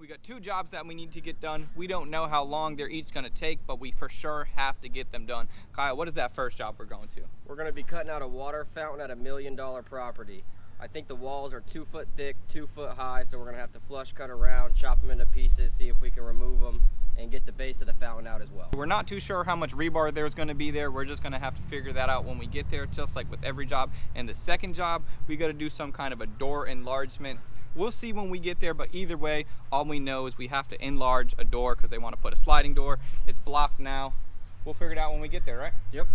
We got 2 jobs that we need to get done. We don't know how long they're each gonna take, but we for sure have to get them done. Kyle, what is that first job we're going to? We're gonna be cutting out a water fountain at a $1 million property. I think the walls are 2 foot thick, 2 foot high, so we're gonna have to flush cut around, chop them into pieces, see if we can remove them, and get the base of the fountain out as well. We're not too sure how much rebar there's gonna be there. We're just gonna have to figure that out when we get there, just like with every job. And the second job, we gotta do some kind of a door enlargement. We'll see when we get there, but either way, all we know is we have to enlarge a door because they want to put a sliding door. It's blocked now. We'll figure it out when we get there, right? Yep.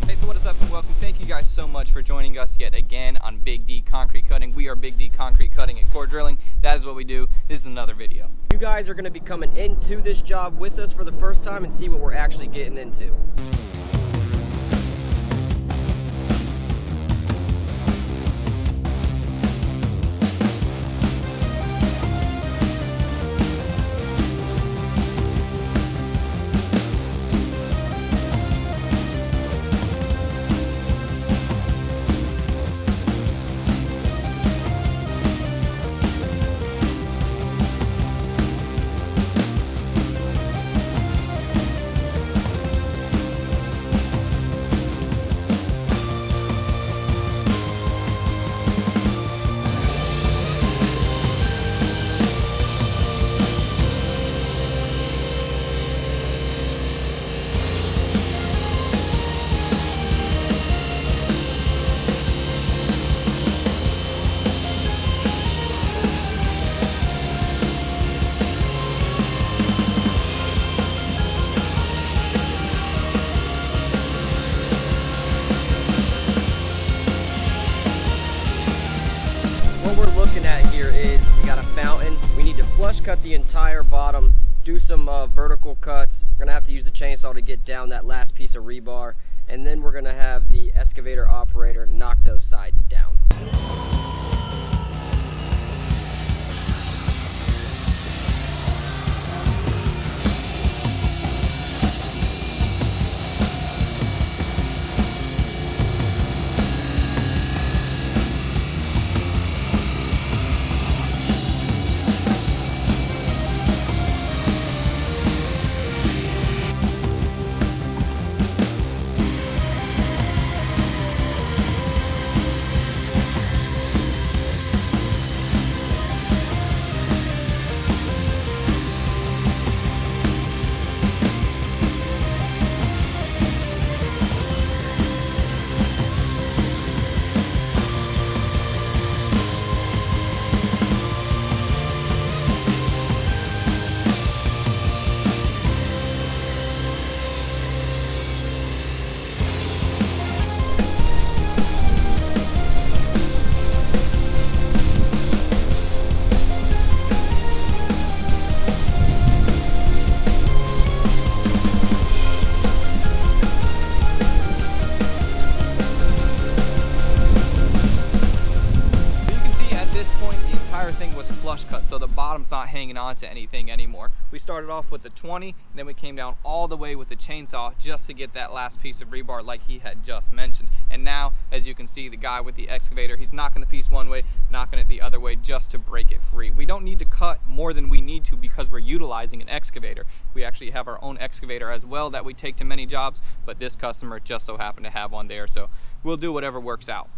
Hey, so what is up and welcome. Thank you guys so much for joining us yet again on Big D Concrete Cutting. We are Big D Concrete Cutting and Core Drilling. That is what we do. This is another video. You guys are gonna be coming into this job with us for the first time and see what we're actually getting into. What we're looking at here is we got a fountain. We need to flush cut the entire bottom, do some vertical cuts. We're gonna have to use the chainsaw to get down that last piece of rebar, and then we're gonna have the excavator operator knock those sides down. Thing was flush cut, so the bottom's not hanging on to anything anymore. We started off with the 20, then we came down all the way with the chainsaw just to get that last piece of rebar like he had just mentioned. And now, as you can see, the guy with the excavator, he's knocking the piece one way, knocking it the other way just to break it free. We don't need to cut more than we need to because we're utilizing an excavator. We actually have our own excavator as well that we take to many jobs, but this customer just so happened to have one there, so we'll do whatever works out.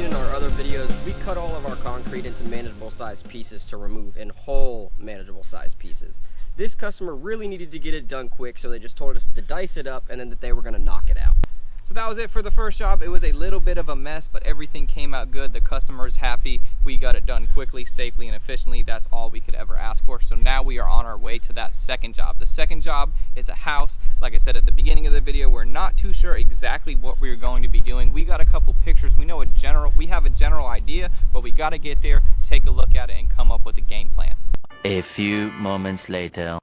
in our other videos, we cut all of our concrete into manageable sized pieces to remove, in whole manageable sized pieces. This customer really needed to get it done quick, so they just told us to dice it up and then that they were gonna knock it out. So that was it for the first job. It was a little bit of a mess, but everything came out good. The customer is happy. We got it done quickly, safely, and efficiently. That's all we could ever ask for. So now we are on our way to that second job. The second job is a house. Like I said at the beginning of the video, we're not too sure exactly what we're going to be doing. We got a couple pictures. We have a general idea, but we got to get there, take a look at it, and come up with a game plan. A few moments later.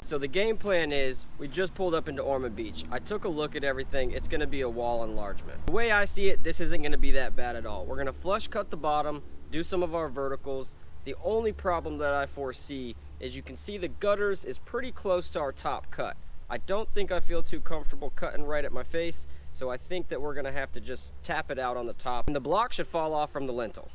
So the game plan is, we just pulled up into Ormond Beach. I took a look at everything. It's gonna be a wall enlargement. The way I see it, this isn't gonna be that bad at all. We're gonna flush cut the bottom, do some of our verticals. The only problem that I foresee is you can see the gutters is pretty close to our top cut. I don't think I feel too comfortable cutting right at my face, so I think that we're gonna have to just tap it out on the top. And the block should fall off from the lintel.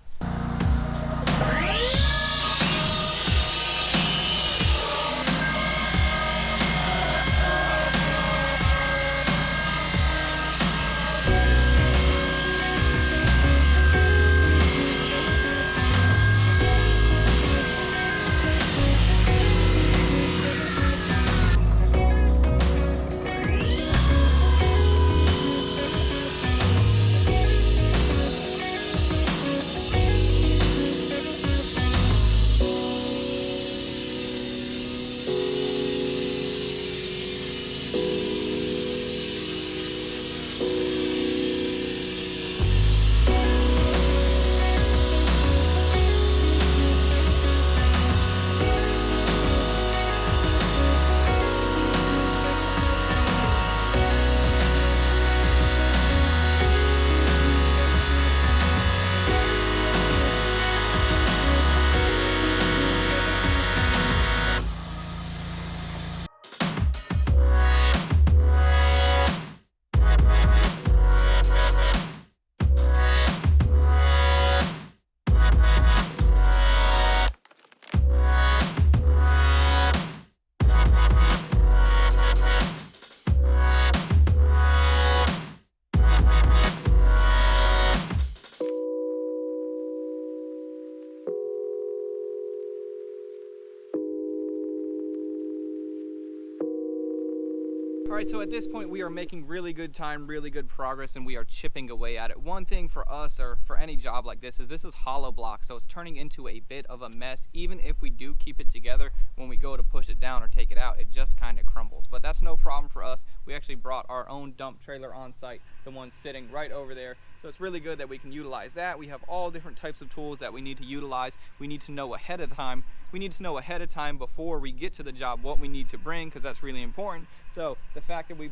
Alright, so at this point we are making really good time, really good progress, and we are chipping away at it. One thing for us, or for any job like this is hollow block, so it's turning into a bit of a mess. Even if we do keep it together, when we go to push it down or take it out, it just kind of crumbles. But that's no problem for us. We actually brought our own dump trailer on site, the one sitting right over there. So it's really good that we can utilize that. We have all different types of tools that we need to utilize. We need to know ahead of time. We need to know ahead of time before we get to the job what we need to bring, because that's really important. So the fact that we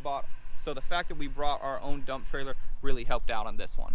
brought our own dump trailer really helped out on this one.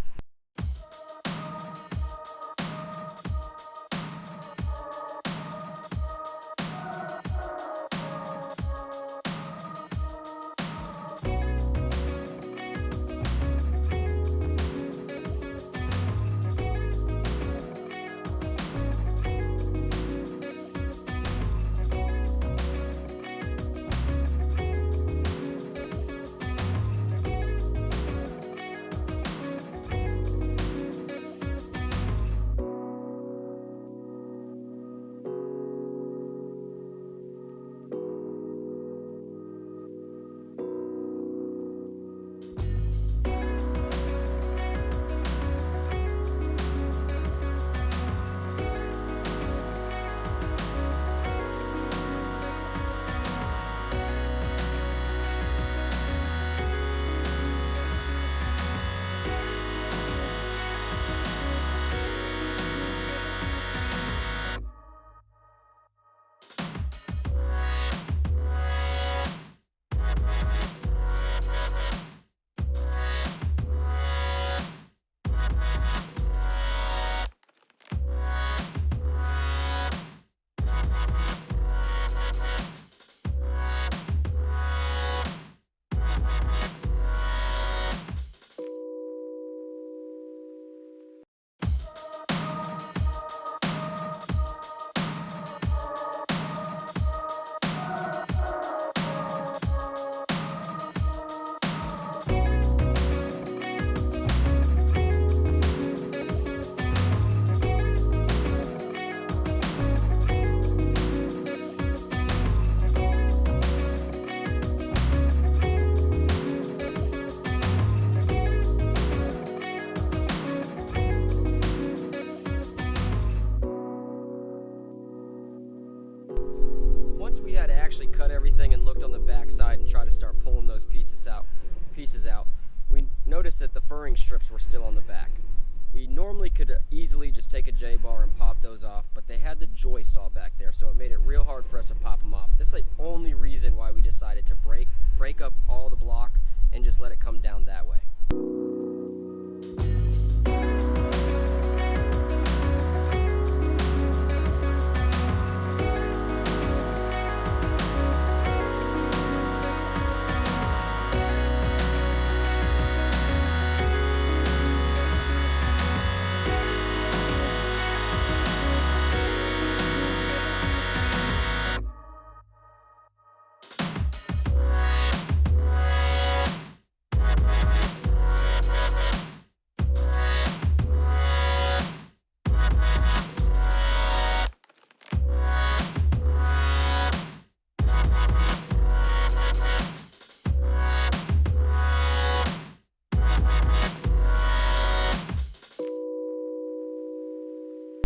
still on the back. We normally could easily just take a J-bar and pop those off, but they had the joist all back there, so it made it real hard for us to pop them off. This is the only reason why we decided to break up all the block and just let it come down that way.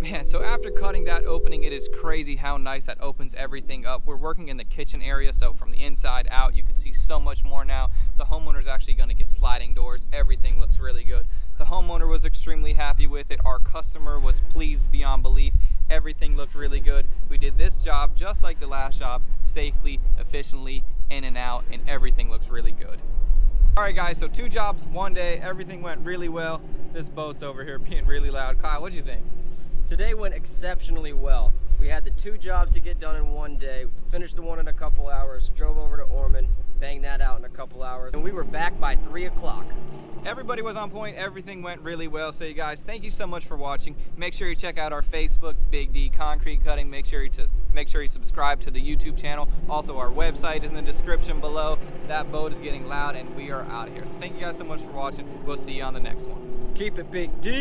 Man, so after cutting that opening, it is crazy how nice that opens everything up. We're working in the kitchen area, so from the inside out, you can see so much more now. The homeowner's actually going to get sliding doors. Everything looks really good. The homeowner was extremely happy with it. Our customer was pleased beyond belief. Everything looked really good. We did this job just like the last job, safely, efficiently, in and out, and everything looks really good. All right, guys, so 2 jobs, 1 day. Everything went really well. This boat's over here being really loud. Kyle, what'd you think? Today went exceptionally well. We had the 2 jobs to get done in 1 day, finished the one in a couple hours, drove over to Ormond, banged that out in a couple hours, and we were back by 3 o'clock. Everybody was on point. Everything went really well. So you guys, thank you so much for watching. Make sure you check out our Facebook, Big D Concrete Cutting. Make sure you subscribe to the YouTube channel. Also, our website is in the description below. That boat is getting loud, and we are out of here. So thank you guys so much for watching. We'll see you on the next one. Keep it Big D.